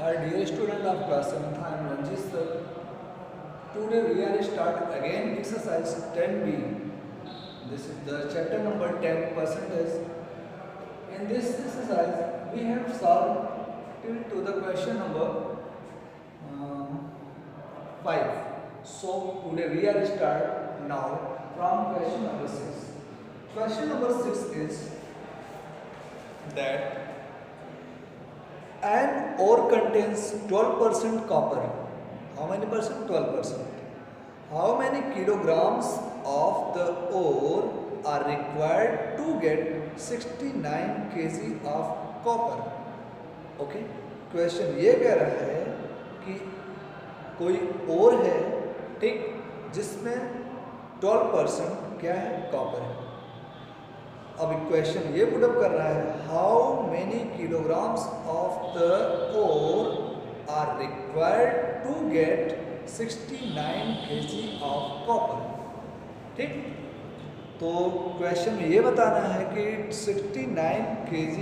Our dear student of class 7th, I am Ranjit sir. Today we are start again exercise 10b. This is the chapter number 10 percentage. In this exercise we have solved till to the question number 5. So today we are start now from question number 6. Question number 6 is that an ore contains 12% copper. How many percent? 12%. How many kilograms of the ore are required to get 69 kg of copper? Okay. Question ये कह रहा है कि कोई ओर है, ठीक, जिसमें 12% क्या है? कॉपर है. अब क्वेश्चन ये पुट अप कर रहा है, how many kilograms of the ore are required to get 69 kg of copper. ठीक, तो क्वेश्चन ये बताना है कि 69 kg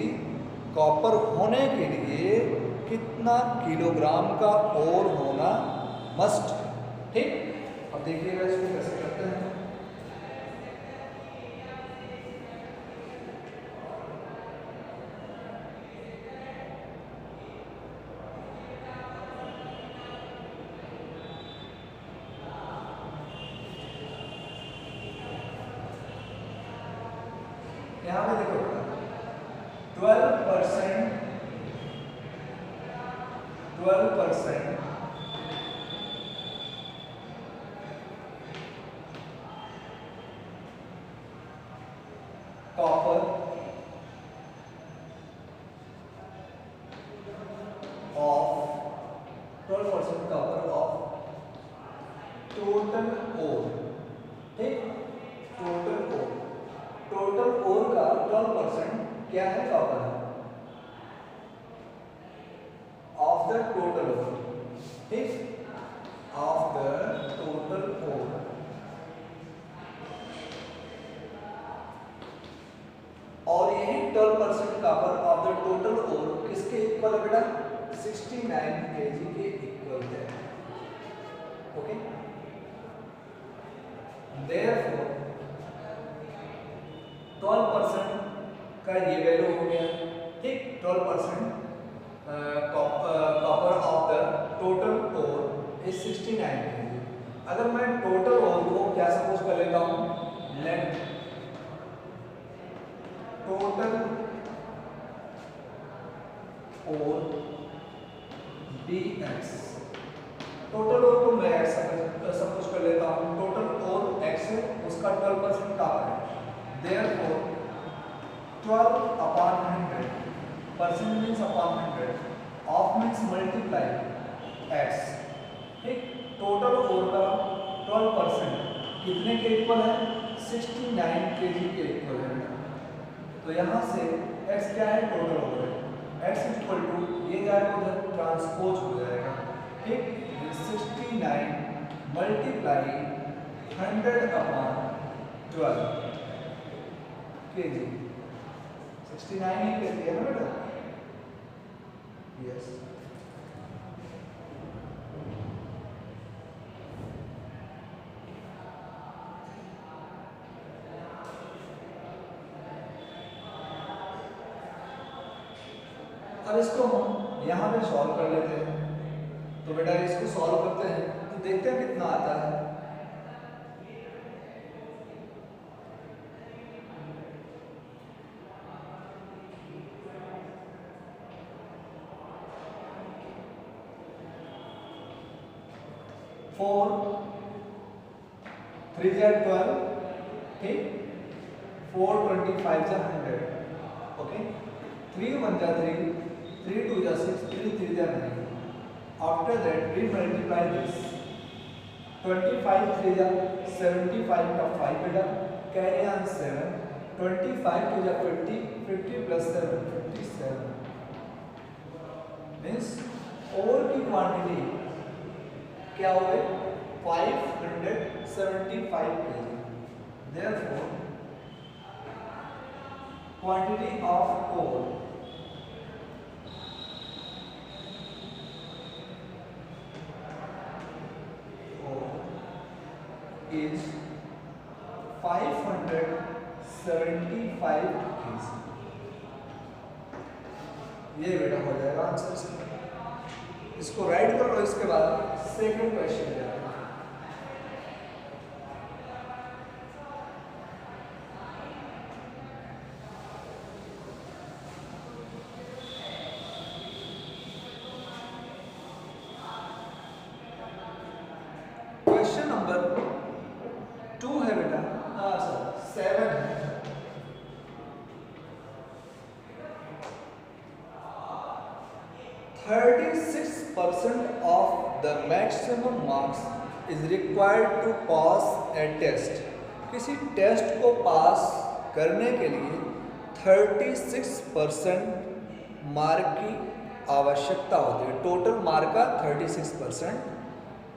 कॉपर होने के लिए कितना किलोग्राम का ओर होना मस्ट. ठीक, अब देखिएगा इसको कैसे करते हैं. यहाँ पे देखो 12% copper of 12% copper of total ore. ठीक, टोटल ओर का 12% क्या है? कॉपर है ऑफ द टोटल ओर. ठीक, ऑफ द टोटल ओर. और यही 12% कॉपर ऑफ द टोटल ओर किसके इक्वल है बेटा? 69 kg के इक्वल है. ओके, देयरफॉर 12% का ये वैल्यू हो गया. ठीक, 12% copper of the total ore is 69 kg. अगर मैं टोटल ओर को क्या सपोज कर लेता हूँ, लेट टोटल ओर बी एक्स. टोटल ओर को मैं एक्स सपोज कर लेता हूँ. टोटल ओर एक्स है, उसका 12% कॉपर है. Therefore 12 upon 100, percent means upon 100, of means multiply x. ठीक, टोटल ओर का 12% कितने के इक्वल है? 69 kg के इक्वल है. तो यहाँ से x क्या है? टोटल ओर है. x इक्वल टू ये जाएगा उधर, ट्रांसपोज हो जाएगा. ठीक, 69 मल्टीप्लाई 100 अपॉन 12 kg. 69 ही कहती है ना बेटा? यस. अब इसको हम यहाँ पे सॉल्व कर लेते हैं. तो बेटा इसको सॉल्व करते हैं तो देखते हैं कितना आता है. फोर 3 जा 12. ठीक, 4 25 जा 100. ओके, 3 1 जा 3, 3 2 जा 6, 3 3 जा 9. After that we multiply this. 25 3 जा 75 का 5 बेटा, कैरी ऑन 7. 25 2 जा 50, 50 प्लस 7 57. मीन्स ओर की क्वांटिटी क्या हो गए? 575 kg. Therefore, quantity of ore is 575 kg। ये बेटा हो जाएगा आंसर इसका। इसको राइट कर लो। इसके बाद सेकंड क्वेश्चन जाते हैं। क्वेश्चन नंबर 2 है बेटा, सर 7 है। "36% of the maximum marks is required to pass a test"। किसी टेस्ट को पास करने के लिए 36% मार्क की आवश्यकता होती है। टोटल मार्क का 36%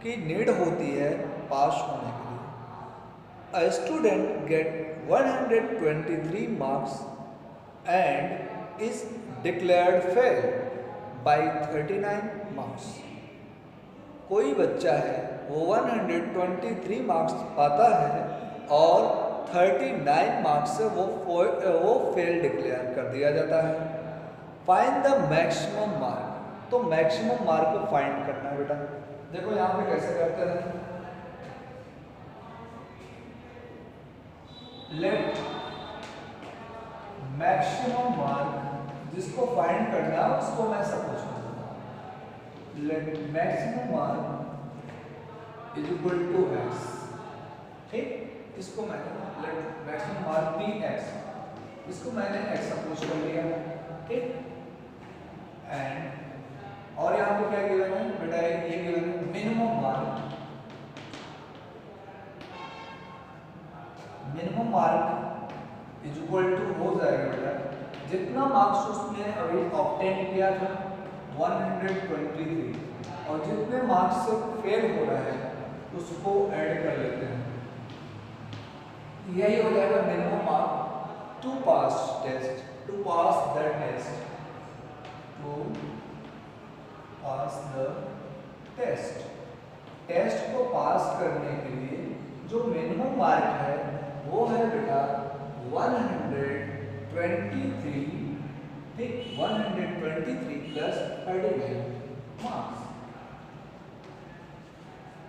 की नीड होती है पास होने के लिए। A student get 123 marks and is declared fail by 39 marks। कोई बच्चा है वो 123 मार्क्स पाता है और 39 मार्क्स से वो फेल डिक्लेयर कर दिया जाता है। Find the maximum mark. तो मैक्सिमम मार्क को फाइंड करना है बेटा। देखो यहाँ पे कैसे करते हैं। लेट मैक्सिमम मार्क, जिसको फाइंड करना है उसको मैं सब कुछ करूँगा। Let maximum mark is equal to X. ठीक, इसको मैंने let maximum mark be X, इसको मैंने एक्स सपोज कर लिया। ठीक, एंड और यहाँ पे क्या गिवन है बेटा, ये गिवन है minimum mark. Minimum mark is equal to हो जाएगा बेटा जितना मार्क्स उसने अभी ऑब्टेन किया था 123, और जितने मार्क्स से फेल हो रहा है उसको ऐड कर लेते हैं। यही हो जाएगा minimum mark to pass test, to pass the test, to pass the test. Test को पास करने के लिए जो मिनिमम मार्क है वो है बेटा 123। ठीक, 123 प्लस 39 मार्क्स।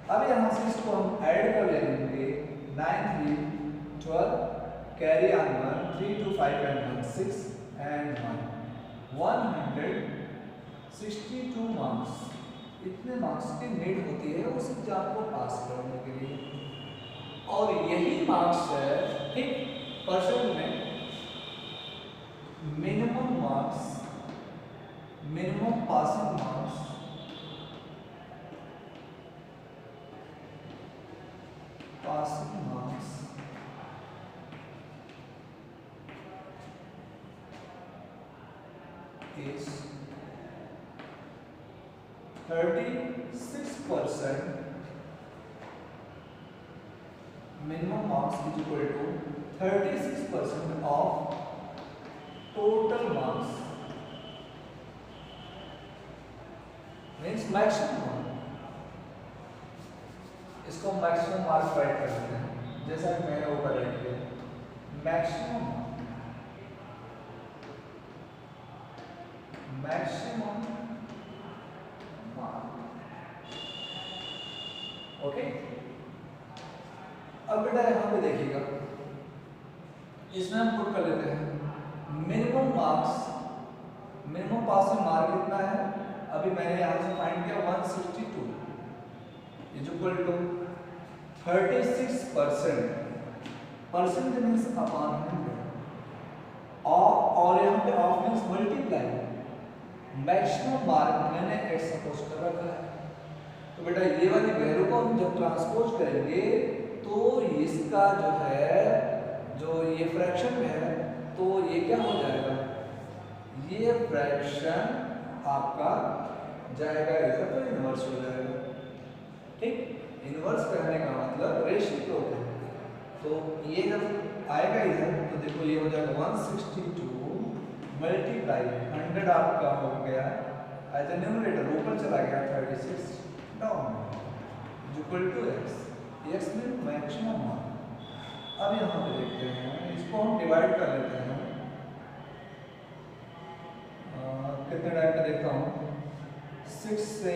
अब यहाँ से इसको हम ऐड कर लेंगे। 9 3 12, carry on 1, 3 2 5 and 1 6 and 1 162 marks. इतने मार्क्स की नीड होती है उस एग्जाम को पास करने के लिए, और यही मार्क्स है ठीक परसेंट में minimum marks, minimum passing marks is 36%। minimum marks is equal to 36% of total marks, means maximum। इसको मैक्सिमम मार्क्स फाइंड कर सकते हैं, जैसा कि मैंने ऊपर राइट किया। Maximum mark, okay. अब बेटा यहाँ पे देखिएगा, इसमें हम पुट कर लेते हैं minimum marks, minimum passing mark कितना है, अभी मैंने यहाँ से फाइंड किया 162 is equal to 36%, percent means upon 100, और यहाँ पे of means multiply. Maximum mark मैंने x सपोज कर रखा है, तो बेटा ये वाली वैल्यू को हम जब ट्रांसपोज करेंगे तो इसका जो है, जो ये फ्रैक्शन है, तो ये क्या हो जाएगा, ये फ्रैक्शन आपका जाएगा इधर, तो इनवर्स हो जाएगा। ठीक, इनवर्स करने का मतलब रेसिप्रोकल है, तो ये जब आएगा इधर तो देखो ये हो जाएगा 162 मल्टीप्लाई 100 आपका हो गया एज ए न्यूमरेटर, ऊपर चला गया 36 down equal to x। X mean maximum mark. अब यहाँ पे देखते हैं, इसको हम डिवाइड कर लेते हैं। कितने टाइम पे देखता हूँ, 6 से,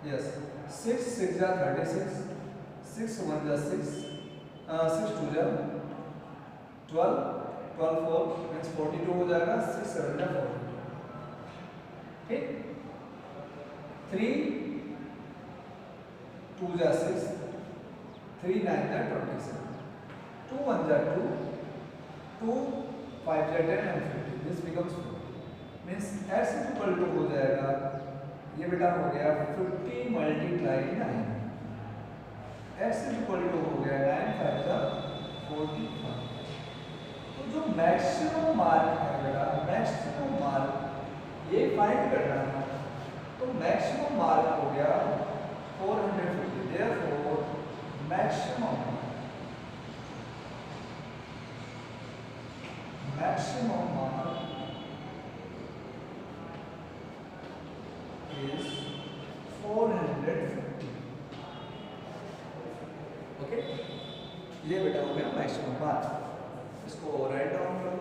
यस 6 6 जा 36, 6 1 जा 6, 6 2 जा 12, 12 4 मीन्स 42 हो जाएगा, 6 7 जा 42, ठीक। 3 2 जा 6, 3 9 जा 27, 2 1 जा 2, 2 5 जा 10 and 50, this becomes 40, means x is equal to हो जाएगा, ये बेटा हो गया 50 multiply 9, x is equal to हो गया 9 5 जा 45। तो जो मैक्सिमम मार्क है बेटा, मैक्सिमम मार्क ये फाइंड करना है, तो मैक्सिमम मार्क हो गया 450, therefore maximum mark is 450, okay. ये बेटा हो गया मैक्सिमम मार्क, इसको राइट डाउन करो।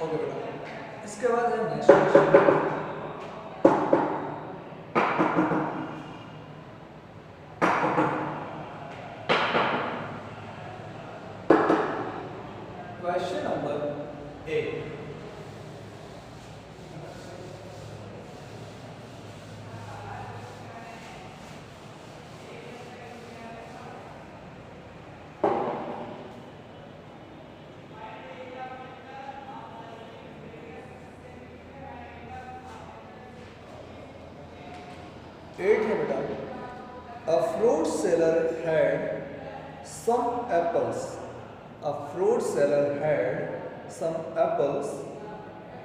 ओके बेटा, इसके बाद है नेक्स्ट क्वेश्चन। क्वेश्चन नंबर 8, है बेटा, a fruit seller had some apples. A fruit seller had some apples.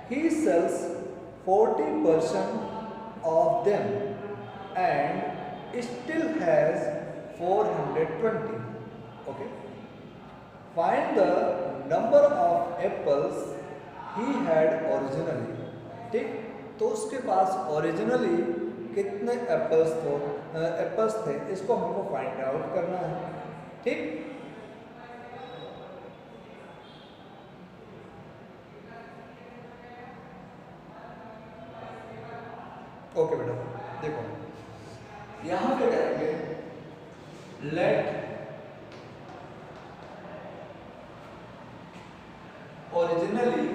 He sells 40% of them and still has 420. Okay. Find the number of apples he had originally. ठीक, तो उसके पास originally कितने apples थे, इसको हमको find out करना है, ठीक। ओके बेटा, देखो यहां पे करेंगे let originally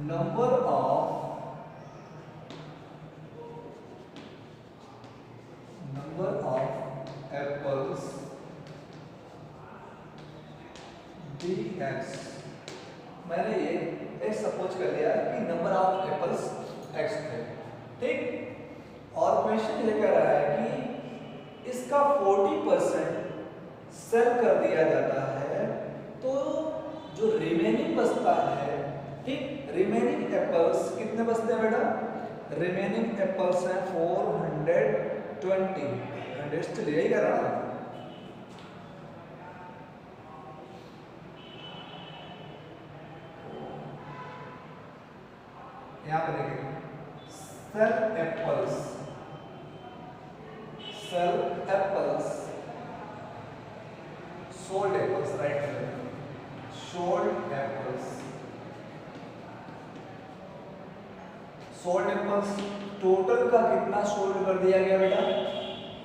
number of apples dx, मैंने ये x सपोज कर लिया कि नंबर ऑफ एप्पल्स x थे, ठीक। और क्वेश्चन ये कह रहा है कि इसका 40% सेल कर दिया जाता है, तो जो रिमेनिंग बचता है, ठीक, रिमेनिंग एप्पल्स कितने बचते हैं बेटा, रिमेनिंग एप्पल्स हैं 420, 100 चलिए यही कह रहा है। यहाँ पे देखिए sell apples sold apples, right, sold apples, sold apples total का कितना सोल्ड कर दिया गया बेटा,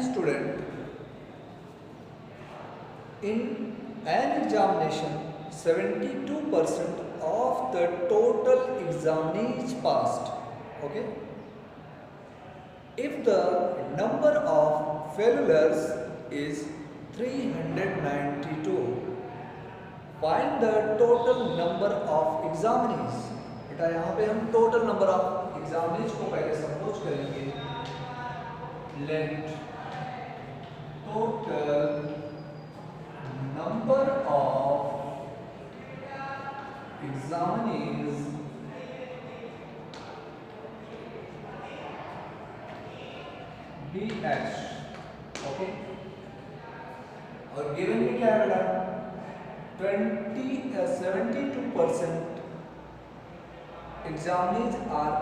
student in an examination 72% of the total examinees passed. Okay, if the number of failures is 392, find the total number of examinees. बेटा यहाँ पे हम total number of examinees को पहले सपोज करेंगे. Let total number of examinees be H. Okay, और given में क्या है बेटा? 72% examinees are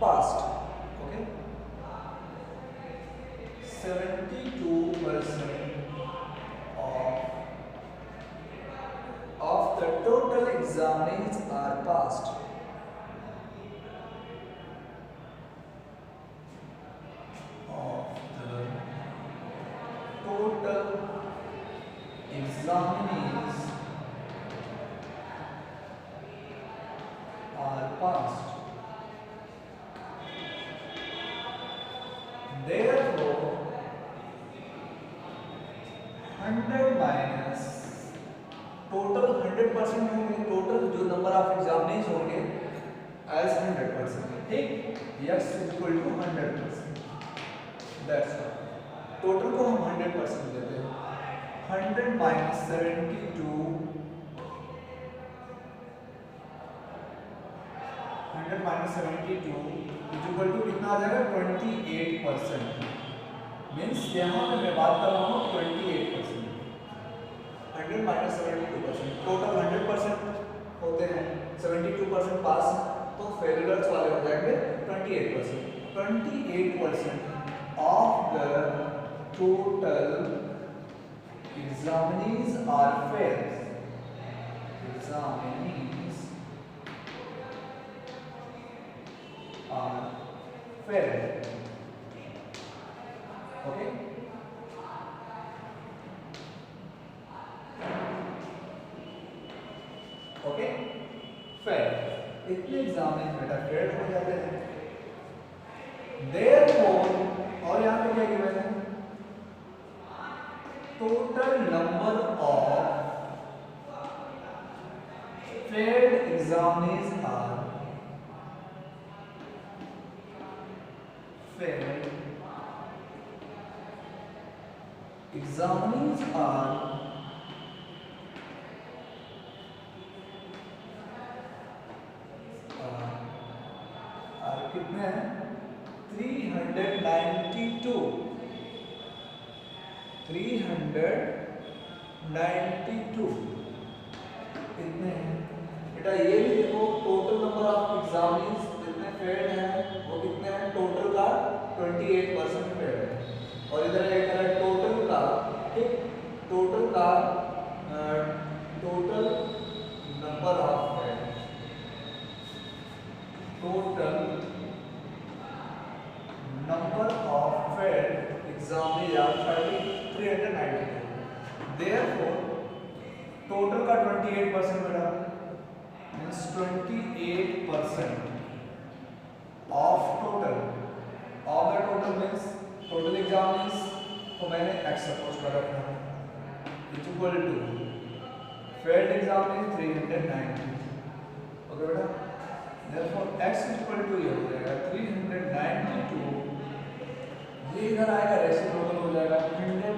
passed. Okay, 72% of the total examinees are passed. Of the total examinees are passed. Therefore, 100 minus total 100% होंगे. Total जो नंबर ऑफ एग्जामिनेज होंगे as 100%. ठीक, yes equal to 100%. That's all. Total को हम 100% देते हैं. 100 minus 72, 100 minus 72 इक्वल टू कितना आ जाएगा? 28%. मीन्स यहाँ पे मैं बात कर रहा हूँ 28%. 100 minus 72%. टोटल 100% होते हैं, 72% पास, तो फेलियर्स वाले हो जाएंगे 28%. 28% of the total examinees are fair. Examinees are fair. Okay. Okay. Fair. इतने एग्जामिनेज बेटा फेयर हो जाते हैं. Therefore, और यहाँ पे क्या गिवन है? Total number of failed examinees are failed examinees are कितने हैं? 392. 392 इतने हैं बेटा. ये भी देखो टोटल नंबर ऑफ एग्जामिनेज जितने फेल्ड हैं वो कितने हैं? टोटल का 28% फेल्ड है. और इधर एक है टोटल का. ठीक, टोटल का total number of failed, total number of failed examinees are 392. Therefore, total का 28% बेटा means 28% of total. Of the total means total examinees को मैंने x सपोज कर रखा है equal to failed examinees 390. Okay बेटा. Therefore, x equal to ये हो जाएगा 392. ये इधर आएगा रेसिप्रोकल हो जाएगा. 100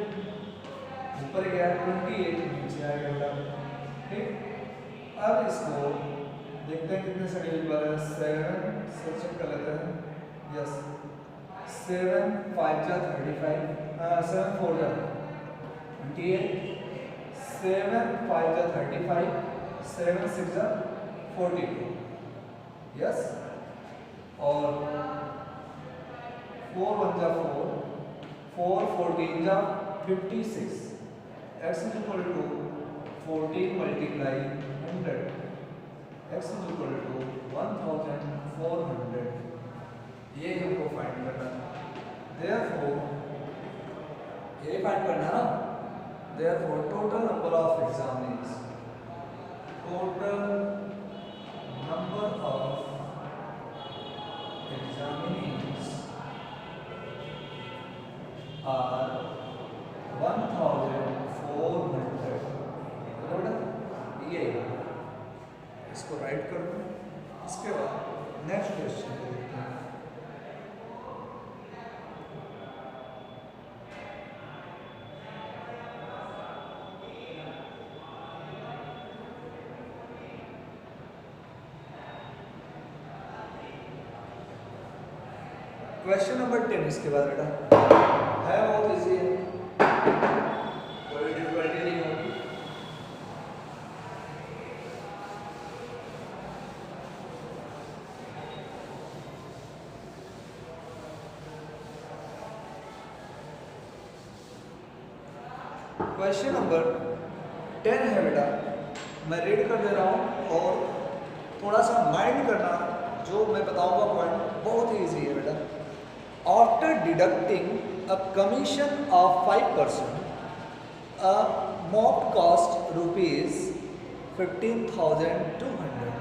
ऊपर गया, 28 नीचे आएगा बेटा. ठीक, अब इसको देखते हैं कितने से डिविजिबल है. 7 से चेक कर लेते हैं. यस, 7 5 जा 35, 7 4 जा 28, 7 5 जा 35, 7 6 जा 42. यस, और 4 1 जा 4, 4 14 जा 56. x is equal to 14 multiply 100. x is equal to 1400. ये हमको फाइंड करना है. Therefore, यही फाइंड करना है ना। Therefore, total number of examinees, total number of examinees are 1400। ये इसको राइट कर दो। इसके बाद नेक्स्ट क्वेश्चन देखते हैं। क्वेश्चन नंबर 10 इसके बाद बेटा है बहुत इजी है, कोई डिफिकल्टी नहीं होगी। क्वेश्चन नंबर 10 है बेटा, मैं रीड कर दे रहा हूँ और थोड़ा सा माइंड करना, जो मैं बताऊंगा पॉइंट बहुत ही इजी है बेटा। After deducting a commission of 5%, a mop cost rupees 15,200.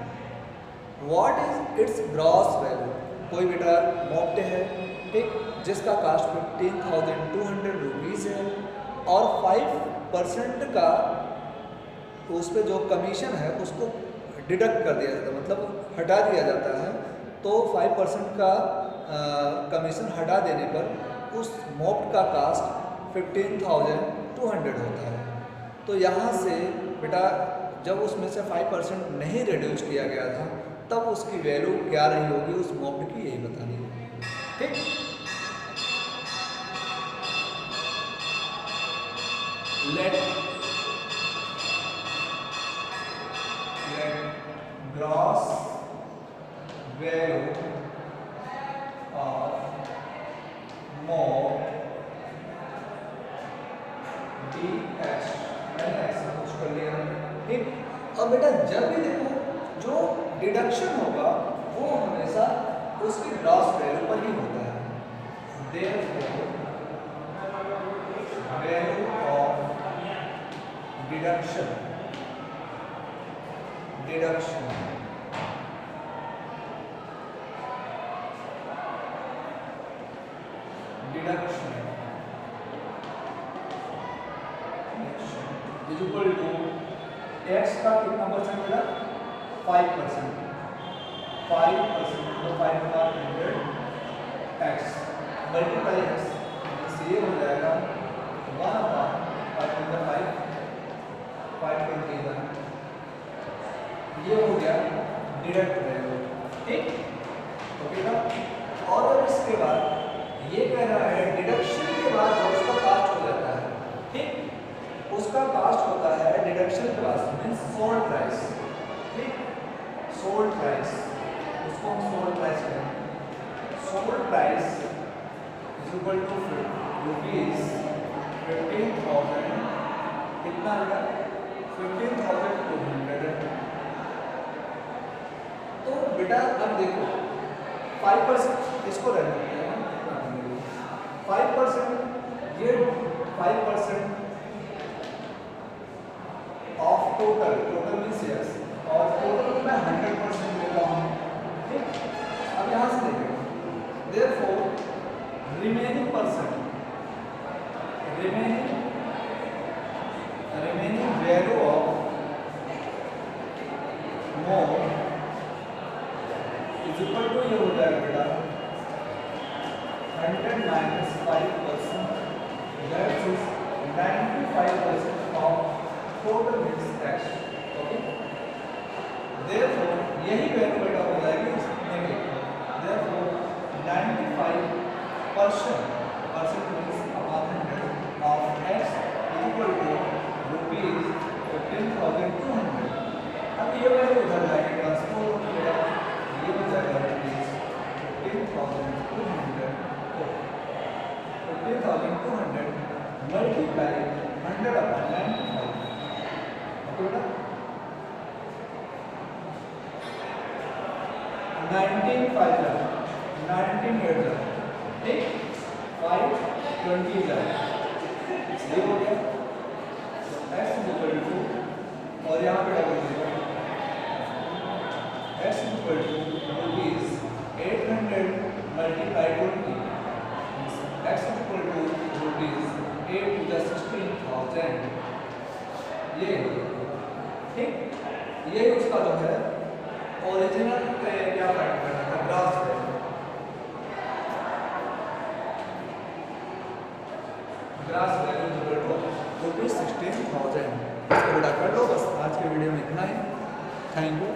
What is its gross value? कोई बेटा मॉप्ट है, ठीक, जिसका कास्ट 15,200 रुपीज़ है और 5% का उस पर जो कमीशन है उसको डिडक्ट कर दिया जाता है, मतलब हटा दिया जाता है। तो 5% का कमीशन हटा देने पर उस मॉप्ट का कास्ट 15,200 होता है। तो यहाँ से बेटा जब उसमें से 5% नहीं रिड्यूस किया गया था तब उसकी वैल्यू क्या रही होगी उस मॉप्ट की, यही बतानी है, ठीक। Let gross value of mop dx, मैंने ऐसा कुछ कर लिया, ठीक। अब बेटा जब भी देखो जो डिडक्शन होगा वो हमेशा उसकी ग्रॉस वैल्यू पर ही होता है। Therefore, value of deduction is equal to x का कितना परसेंट मिला, 5%, 5% तो 5/100 एक्स मल्टीप्लाई एक्स, ये हो जाएगा 1/5/5 521, ये हो गया डिडक्ट वैल्यू, ठीक, ओके ना। और इसके बाद ये कह रहा है डिडक्शन के बाद जो उसका कास्ट हो जाता है, ठीक, उसका कास्ट होता है डिडक्शन के बाद मींस सोल्ड प्राइस, ठीक, सोल्ड प्राइस, उसको हम सोल्ड प्राइस करेंगे। Sold price is equal to rupees 15,000, कितना आएगा 15,200। तो बेटा अब देखो 5% इसको रहने देते हैं, 5%, ये 5% ऑफ टोटल मीन्स यस, और टोटल में 100% ले रहा हूँ, ठीक। अब यहाँ से देखें, therefore remaining percent, remaining value of more is equal to, ये हो जाएगा बेटा 100 minus 5%, that is 95% of total mix tax, okay। Therefore यही वैल्यू बेटा हो जाएगी negative. Therefore 95% means 100 of x is equal to rupees 15,200। अब ये वैल्यू उधर जाएगी, ट्रांसपोज हो जाएगा, ये हो जाएगा रुपीज 15,200, 15,200 मल्टीप्लाई 100/95, ओके बेटा 19 8, ठीक, 5 20, ये हो गया x इक्वल टू, और यहाँ पे डबल देगा x equal to rupees 800 multiply 20, x equal to rupees 8 to the 16,000। ये ठीक, ये उसका जो है ओरिजिनल पे क्या फाइंड करना था, gross value. Gross value equal to rupees 16,000। इसको बेटा कर लो, बस आज के वीडियो में इतना ही। Thank you.